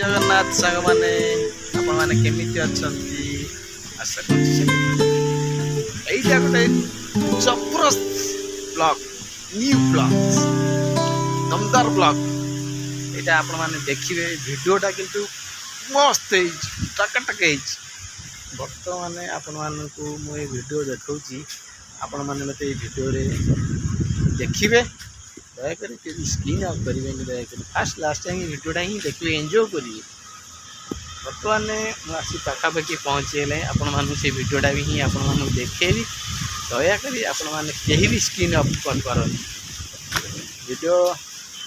जगन्नाथ सांग मैंने आपण मैंने केमिति अच्छंती आशा करछि सेमिति एइटा गोटे जबरदस्त ब्लॉग न्यू ब्लॉग दमदार ब्लॉग एटा आपण मैंने देखिबे वीडियोटा किंतु मस्त है टक बर्तमान आपण मानकु मु ए वीडियो देखौछि आपण माने मते ए वीडियो रे देखिबे दयाकर स्क्रीन ऑफ करेंगे दयाकर फास्ट लास्ट टाइम वीडियोटा ही देखिए एंजॉय करिए बर्तमान मुझे पाखापाखि पहुँचेले आपण मानू से वीडियोटा भी ही आपण मानू देखेबी दयाकर आपण मैंने कहीं भी स्क्रीन ऑफ कर वीडियो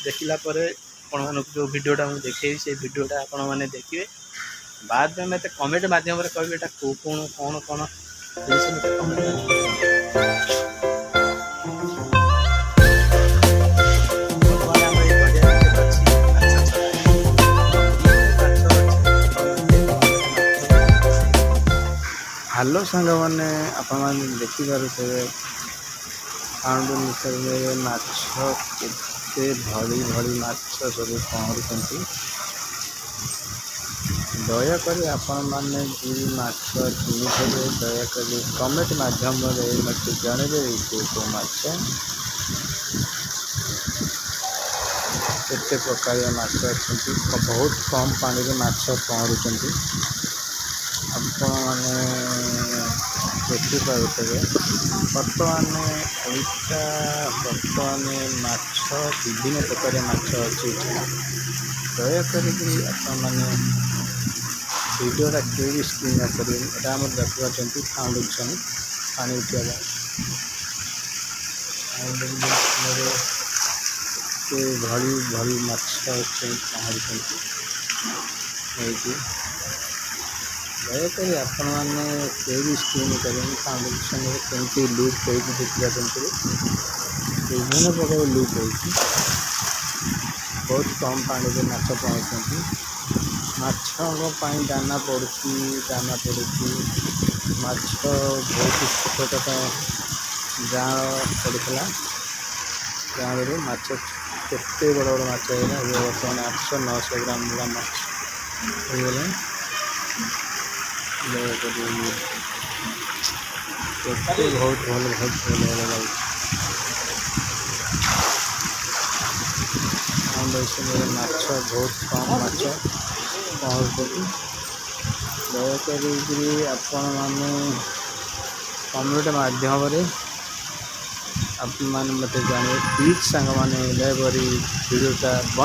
देखला पर आपण मानू जो वीडियोटा मुझे देखेबी से वीडियोटा आपण मैंने देखिए बाद में मत कमेंट माध्यम कहे एटा कौन कौन कौन कमेंट हेलो सांग मैंने आपण देखिपे फाउंड में माछ के भली भली माछ सब पहरुंट दयाकोरी आपण मैंने जी माछ किनिथे दयाकोरी कमेंट माध्यम मत जनइबे को माछ केते प्रकार माछ अच्छी बहुत कम पानी में माछ पहरुंट आपण मैंने देखिपे बर्तमान बर्तमान माछ विभिन्न प्रकार माछ अच्छी दयाकोरी आपण मैंने वीडियोटा केवी स्क्रीन करें आम देखा फाउंडेशन पानी उठा भली भली माछ पहरुंट दयाकोरी आपण मैंने केवी स्क्रीन करें फाउंडेशन केमती लुक हो देखा विभिन्न प्रकार लुक हो बहुत कम पानी में माछ पहुँचती माछ दाना पड़ी माछ बहुत छोट छोट जाल पड़ा जाल माछ केते बड़ बड़ माछ बर्तमान 800-900 ग्राम वाला माछ हो बहुत भल लगे माछ बहुत कम माछ पहुँचती दयाकोरी आपण मैंने कमेंट माध्यम आप मैंने मत जाने प्लीज सांग मैंने दयाकोरी वीडियोटा बंद